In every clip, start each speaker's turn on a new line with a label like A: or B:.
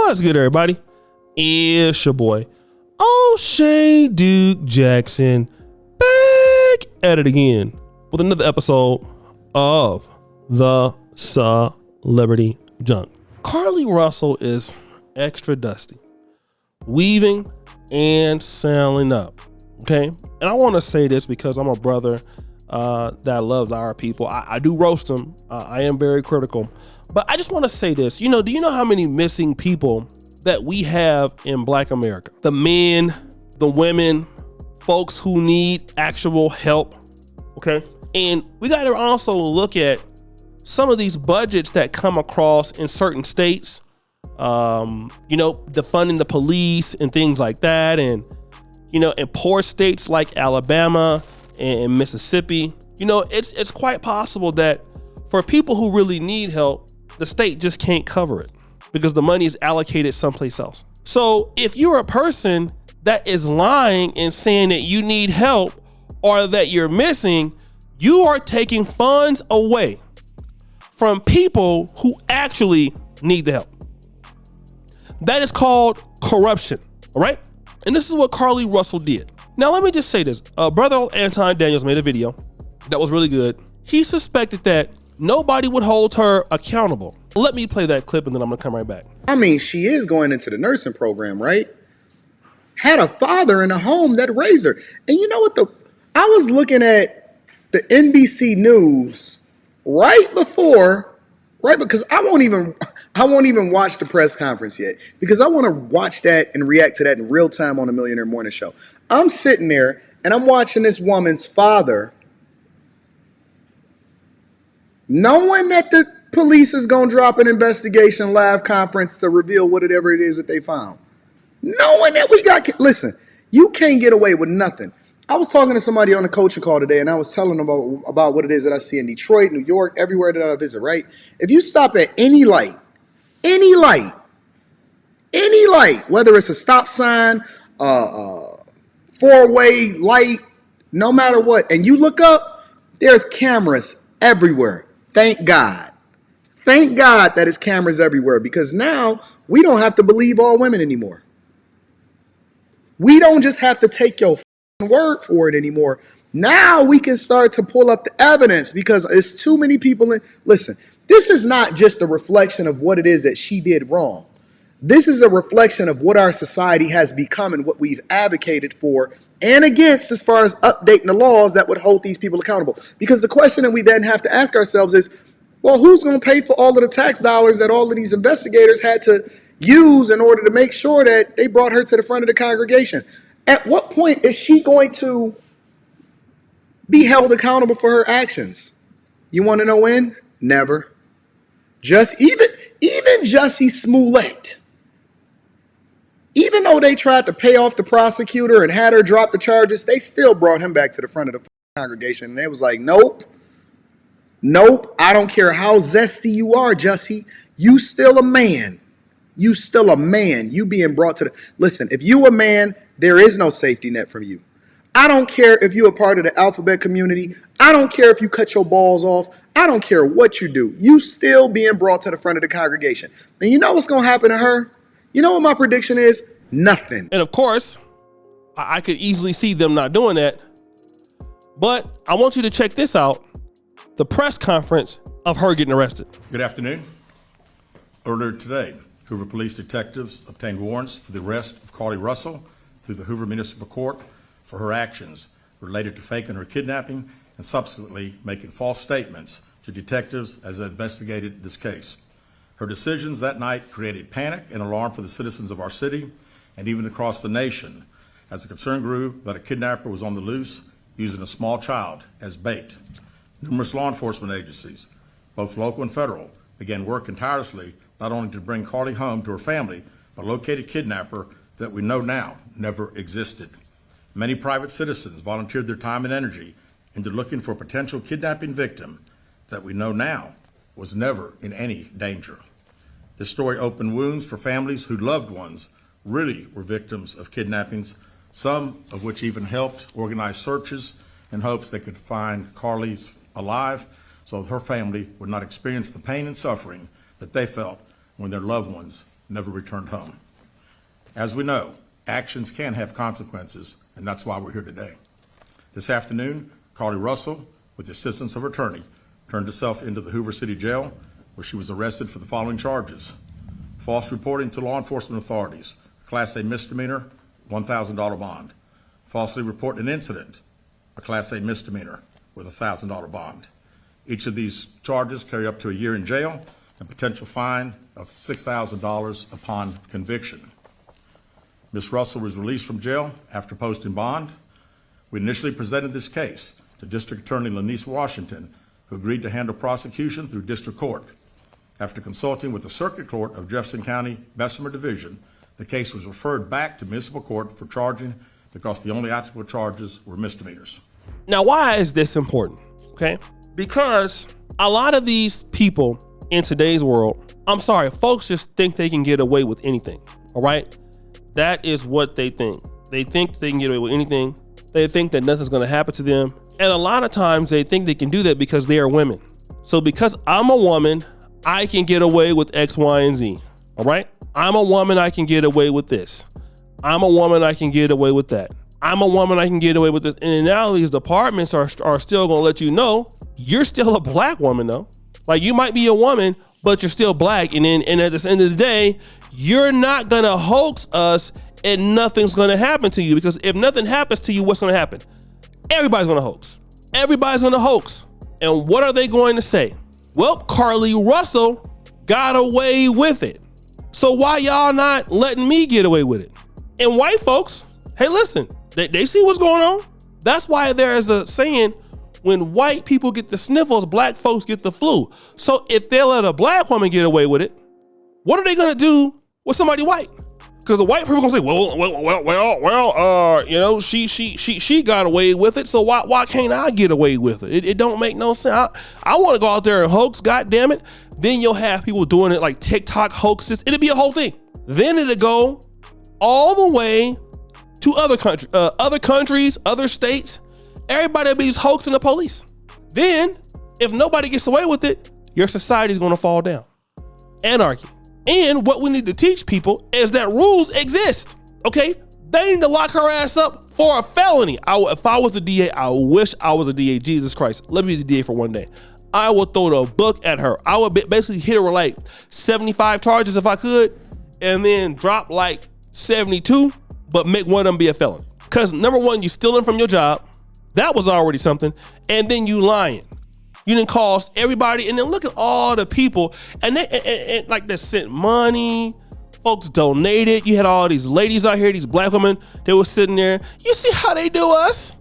A: What's good, everybody? It's your boy, O'Shea Duke Jackson, back at it again with another episode of the Celebrity Junk. Carlee Russell is extra dusty, weaving and sailing up, okay? And I want to say this because I'm a brother that loves our people. I do roast them. I am very critical. But I just want to say this, do you know how many missing people that we have in Black America? The men, the women, folks who need actual help, okay? And we got to also look at some of these budgets that come across in certain states, defunding the police and things like that. And, in poor states like Alabama and Mississippi, it's quite possible that for people who really need help, the state just can't cover it because the money is allocated someplace else. So if you're a person that is lying and saying that you need help or that you're missing, you are taking funds away from people who actually need the help. That is called corruption, all right? And this is what Carlee Russell did. Now, let me just say this. Brother Anton Daniels made a video that was really good. He suspected that nobody would hold her accountable. Let me play that clip and then I'm gonna come right back.
B: I mean, she is going into the nursing program, right? Had a father in a home that raised her. And you know what I was looking at the NBC News because I won't even watch the press conference yet because I want to watch that and react to that in real time on the Millionaire Morning Show. I'm sitting there and I'm watching this woman's father, knowing that the police is going to drop an investigation live conference to reveal whatever it is that they found. Knowing that listen, you can't get away with nothing. I was talking to somebody on a coaching call today, and I was telling them about what it is that I see in Detroit, New York, everywhere that I visit, right? If you stop at any light, whether it's a stop sign, four-way light, no matter what, and you look up, there's cameras everywhere. Thank God. Thank God that it's cameras everywhere because now we don't have to believe all women anymore. We don't just have to take your word for it anymore. Now we can start to pull up the evidence because it's too many people. Listen, this is not just a reflection of what it is that she did wrong. This is a reflection of what our society has become and what we've advocated for and against as far as updating the laws that would hold these people accountable. Because the question that we then have to ask ourselves is, well, who's going to pay for all of the tax dollars that all of these investigators had to use in order to make sure that they brought her to the front of the congregation? At what point is she going to be held accountable for her actions? You want to know when? Never. Even Jussie Smollett, even though they tried to pay off the prosecutor and had her drop the charges, they still brought him back to the front of the congregation. And they was like, nope, I don't care how zesty you are, Jussie. You still a man. You still a man. You being brought to the... Listen, if you a man, there is no safety net from you. I don't care if you're a part of the alphabet community. I don't care if you cut your balls off. I don't care what you do. You still being brought to the front of the congregation. And you know what's going to happen to her? You know what my prediction is? Nothing.
A: And of course, I could easily see them not doing that. But I want you to check this out. The press conference of her getting arrested.
C: Good afternoon. Earlier today, Hoover police detectives obtained warrants for the arrest of Carlee Russell through the Hoover Municipal Court for her actions related to faking her kidnapping and subsequently making false statements to detectives as they investigated this case. Her decisions that night created panic and alarm for the citizens of our city and even across the nation as the concern grew that a kidnapper was on the loose using a small child as bait. Numerous law enforcement agencies, both local and federal, began working tirelessly not only to bring Carlee home to her family, but locate a kidnapper that we know now never existed. Many private citizens volunteered their time and energy into looking for a potential kidnapping victim that we know now was never in any danger. This story opened wounds for families whose loved ones really were victims of kidnappings, some of which even helped organize searches in hopes they could find Carlee's alive so her family would not experience the pain and suffering that they felt when their loved ones never returned home. As we know, actions can have consequences, and that's why we're here today. This afternoon, Carlee Russell, with the assistance of her attorney, turned herself into the Hoover City Jail, where she was arrested for the following charges: false reporting to law enforcement authorities, Class A misdemeanor, $1,000 bond; falsely reporting an incident, a Class A misdemeanor with a $1,000 bond. Each of these charges carry up to a year in jail and potential fine of $6,000 upon conviction. Ms. Russell was released from jail after posting bond. We initially presented this case to District Attorney Lanice Washington, who agreed to handle prosecution through district court. After consulting with the Circuit Court of Jefferson County Bessemer Division, the case was referred back to municipal court for charging because the only applicable charges were misdemeanors.
A: Now, why is this important? Okay, because a lot of these people in today's world, I'm sorry, folks just think they can get away with anything. All right, that is what they think. They think they can get away with anything. They think that nothing's going to happen to them, and a lot of times they think they can do that because they are women. So because I'm a woman, I can get away with X, Y, and Z. All right, I'm a woman, I can get away with this. I'm a woman, I can get away with that. I'm a woman, I can get away with this. And now these departments are still gonna let you know you're still a black woman though. Like, you might be a woman, but you're still black. And at the end of the day, you're not gonna hoax us and nothing's gonna happen to you. Because if nothing happens to you, what's gonna happen? Everybody's gonna hoax. Everybody's gonna hoax. And what are they going to say? Well, Carlee Russell got away with it. So why y'all not letting me get away with it? And white folks, hey, listen, they see what's going on. That's why there is a saying, when white people get the sniffles, black folks get the flu. So if they let a black woman get away with it, what are they gonna do with somebody white? Because the white people gonna say, you know, she got away with it, so why can't I get away with it? It don't make no sense. I want to go out there and hoax, God damn it. Then you'll have people doing it like TikTok hoaxes. It'll be a whole thing. Then it'll go all the way to other countries, other states. Everybody will be just hoaxing the police. Then, if nobody gets away with it, your society's gonna fall down. Anarchy. And what we need to teach people is that rules exist, okay? They need to lock her ass up for a felony. If I was a DA, I wish I was a DA. Jesus Christ, let me be the DA for one day. I would throw the book at her. I would basically hit her with like 75 charges if I could, and then drop like 72, but make one of them be a felon. Because number one, you stealing from your job. That was already something. And then you lying. You didn't cost everybody. And then look at all the people and like they sent money. Folks donated. You had all these ladies out here, these black women, they were sitting there. You see how they do us?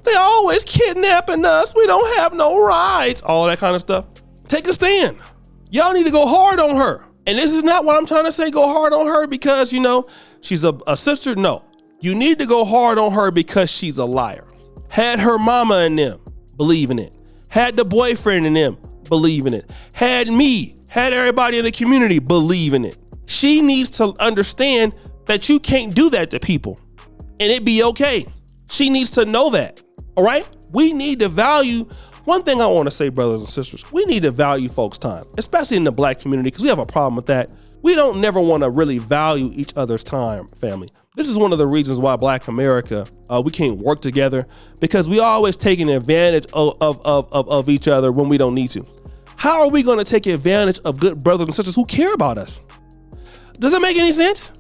A: They always kidnapping us. We don't have no rights. All that kind of stuff. Take a stand. Y'all need to go hard on her. And this is not what I'm trying to say, go hard on her because, you know, she's a sister. No, you need to go hard on her because she's a liar. Had her mama and them believing it. Had the boyfriend and them believing it. Had me, had everybody in the community believing it. She needs to understand that you can't do that to people and it be okay. She needs to know that, all right? We need to value. One thing I want to say, brothers and sisters, we need to value folks' time, especially in the black community, because we have a problem with that. We don't never want to really value each other's time, family. This is one of the reasons why Black America, we can't work together, because we always taking advantage of each other when we don't need to. How are we going to take advantage of good brothers and sisters who care about us? Does that make any sense?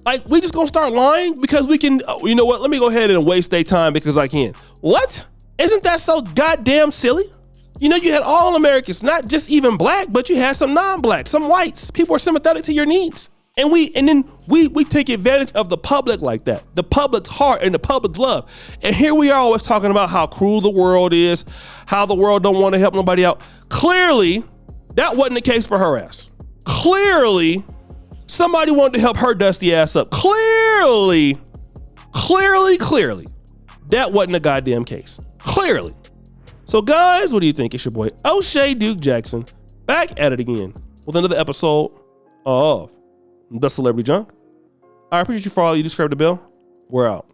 A: Like, we just going to start lying because we can, you know what, let me go ahead and waste their time because I can. What? Isn't that so goddamn silly? You know, you had all Americans, not just even black, but you had some non-black, some whites. People are sympathetic to your needs. And then we take advantage of the public like that, the public's heart and the public's love. And here we are always talking about how cruel the world is, how the world don't want to help nobody out. Clearly, that wasn't the case for her ass. Clearly, somebody wanted to help her dusty ass up. Clearly, that wasn't a goddamn case. Clearly. So guys, what do you think? It's your boy O'Shea Duke Jackson back at it again with another episode of The Celebrity Junk. I appreciate you for all you. Subscribe to the bell. We're out.